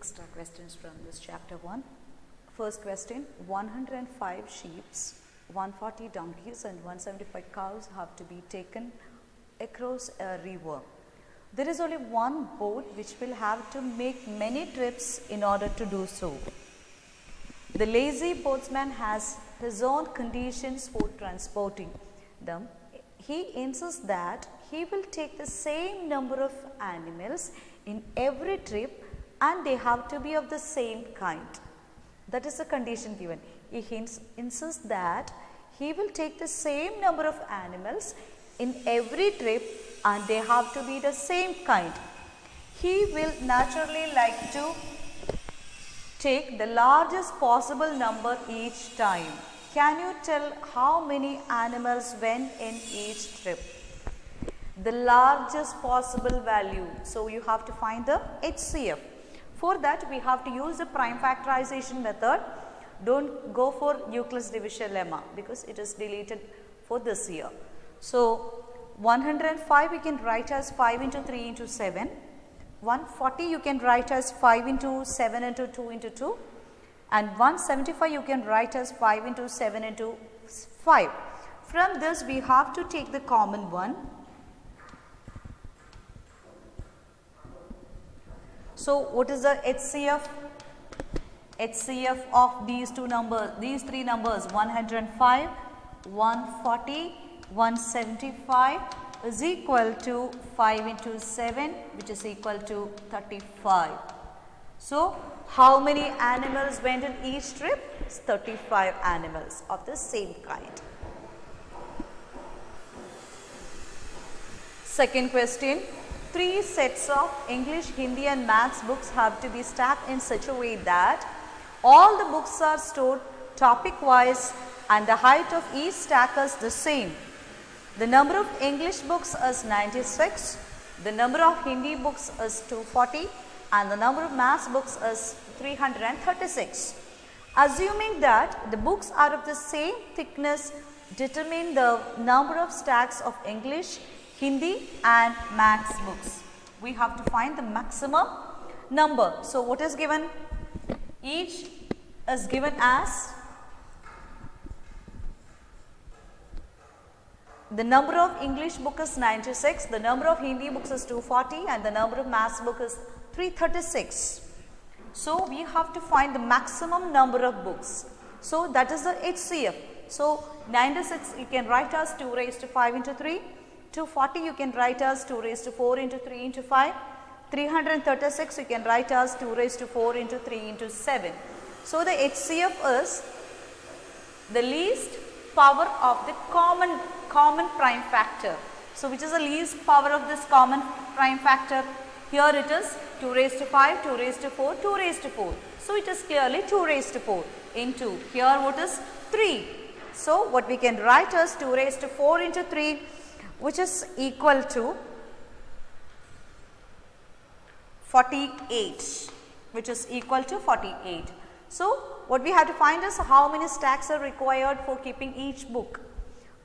extra questions from this chapter 1. First question, 105 sheep, 140 donkeys and 175 cows have to be taken across a river. There is only one boat which will have to make many trips in order to do so. The lazy boatsman has his own conditions for transporting them. He insists that he will take the same number of animals in every trip and they have to be of the same kind. That is the condition given. He insists that he will take the same number of animals in every trip and they have to be the same kind. He will naturally like to take the largest possible number each time. Can you tell how many animals went in each trip? The largest possible value. So you have to find the HCF. For that we have to use the prime factorization method. Don't go for Euclid's division lemma because it is deleted for this year. So 105 you can write as 5 into 3 into 7. 140 you can write as 5 into 7 into 2 into 2. And 175 you can write as 5 into 7 into 5. From this we have to take the common one. So what is the HCF? HCF of these two numbers, these three numbers 105, 140, 175 is equal to 5 into 7 which is equal to 35. So how many animals went in each trip? It's 35 animals of the same kind. Second question. 3 sets of English, Hindi and Maths books have to be stacked in such a way that all the books are stored topic wise and the height of each stack is the same. The number of English books is 96, the number of Hindi books is 240 and the number of Maths books is 336. Assuming that the books are of the same thickness, determine the number of stacks of English, Hindi and Maths books. We have to find the maximum number. So what is given? Each is given as the number of English book is 96, the number of Hindi books is 240 and the number of Maths book is 336. So we have to find the maximum number of books. So that is the HCF. So 96 you can write as 2 raised to 5 into 3. 240 you can write as 2 raised to 4 into 3 into 5. 336 you can write as 2 raised to 4 into 3 into 7. So the HCF is the least power of the common prime factor. So which is the least power of this common prime factor? Here it is 2 raised to 5, 2 raised to 4, 2 raised to 4. So it is clearly 2 raised to 4 into, here what is 3. So what we can write as 2 raised to 4 into 3 which is equal to 48, which is equal to 48. So what we have to find is how many stacks are required for keeping each book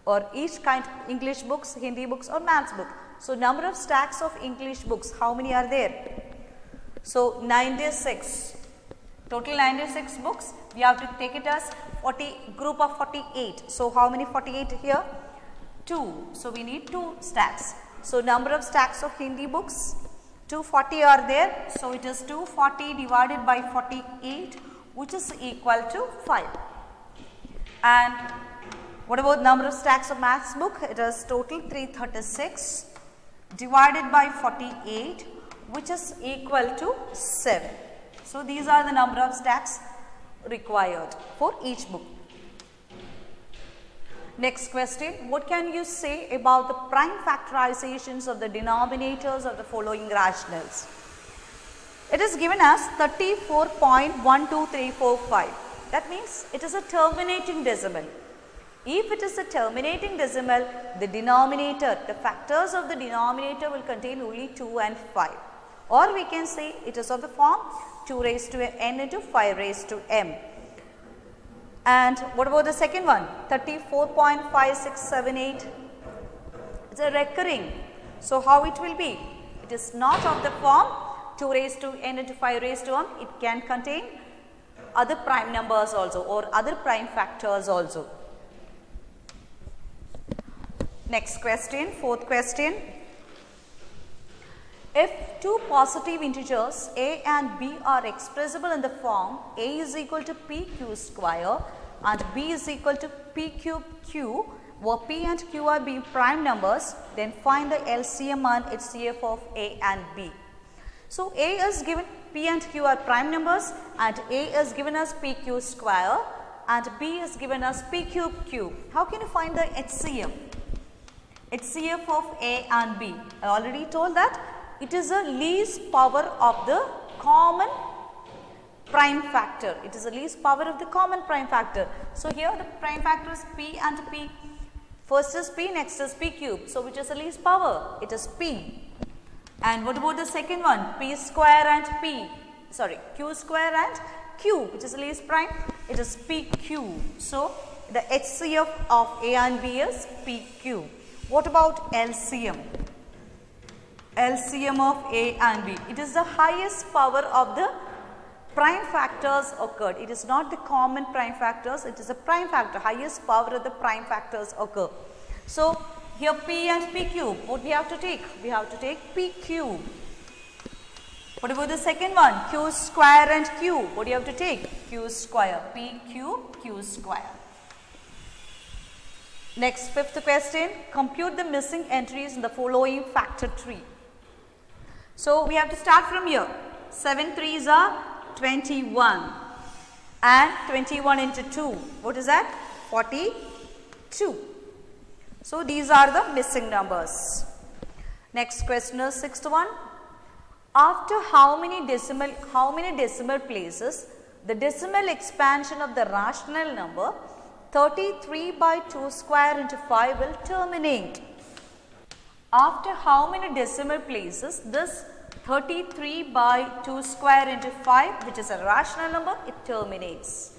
or each kind of English books, Hindi books or Maths book. So number of stacks of English books, how many are there? So 96, total 96 books, we have to take it as group of 48. So how many 48 here? 2. So we need 2 stacks. So number of stacks of Hindi books, 240 are there. So it is 240 divided by 48 which is equal to 5. And what about number of stacks of Maths book? It is total 336 divided by 48 which is equal to 7. So these are the number of stacks required for each book. Next question, what can you say about the prime factorizations of the denominators of the following rationals? It is given as 34.12345. That means it is a terminating decimal. If it is a terminating decimal, the denominator, the factors of the denominator will contain only 2 and 5. Or we can say it is of the form 2 raised to n into 5 raised to m. And what about the second one? 34.5678. It's a recurring. So how it will be? It is not of the form 2 raised to n into 5 raised to m, it can contain other prime numbers also or other prime factors also. Next question, fourth question. If two positive integers a and b are expressible in the form a is equal to pq square and b is equal to p cube q, where p and q are being prime numbers, then find the LCM and HCF of a and b. So, a is given, p and q are prime numbers, and a is given as pq square and b is given as p cube q. How can you find the HCF? HCF of a and b. I already told that it is the least power of the common prime factor. It is the least power of the common prime factor. So, here the prime factor is p and p. First is p, next is p cube. So, which is the least power? It is p. And what about the second one? P square and q square and q, which is the least prime? It is pq. So, the HCF of a and b is pq. What about LCM? LCM of a and b. It is the highest power of the prime factors occurred. It is not the common prime factors, it is a prime factor, highest power of the prime factors occur. So, here p and p cube, what we have to take? We have to take p cube. What about the second one? Q square and q, what do you have to take? Q square, p cube, q square. Next, fifth question, compute the missing entries in the following factor tree. So, we have to start from here. 7 3s are 21 and 21 into 2, what is that? 42. So, these are the missing numbers. Next question is sixth one. After how many decimal places the decimal expansion of the rational number 33 by 2 square into 5 will terminate? After how many decimal places this 33 by 2 square into 5, which is a rational number, it terminates.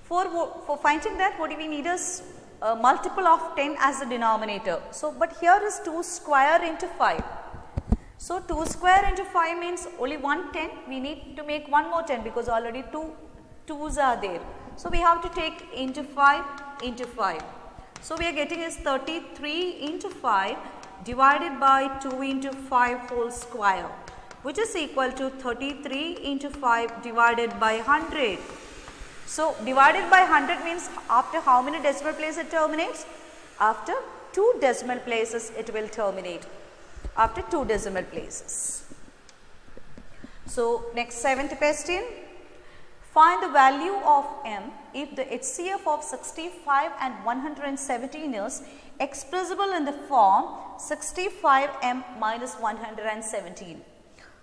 For finding that, what we need is a multiple of 10 as the denominator. So, but here is 2 square into 5. So, 2 square into 5 means only one 10, we need to make one more 10 because already 2 2's are there. So, we have to take into 5 into 5. So, we are getting is 33 into 5 divided by 2 into 5 whole square, which is equal to 33 into 5 divided by 100. So, divided by 100 means after how many decimal places it terminates? After 2 decimal places it will terminate. After 2 decimal places. So, next seventh question. Find the value of m if the HCF of 65 and 117 is expressible in the form 65m minus 117.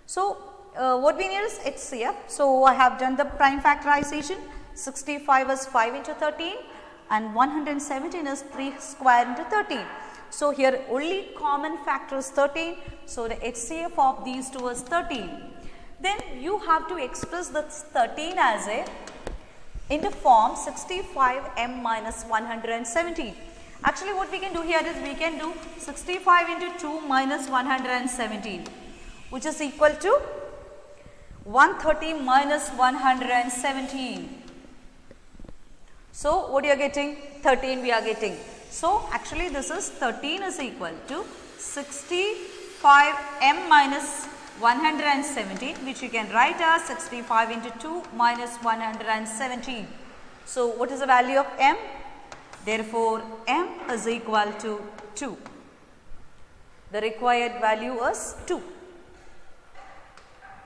So, what we need is HCF. So, I have done the prime factorization. 65 is 5 into 13 and 117 is 3 square into 13. So, here only common factor is 13. So, the HCF of these two is 13. Then you have to express this 13 as a in the form 65m minus 117. Actually, what we can do here is we can do 65 into 2 minus 117, which is equal to 130 minus 117. So, what you are getting? 13 we are getting. So, actually this is 13 is equal to 65m minus 117, which you can write as 65 into 2 minus 117. So, what is the value of m? Therefore, m is equal to 2. The required value is 2.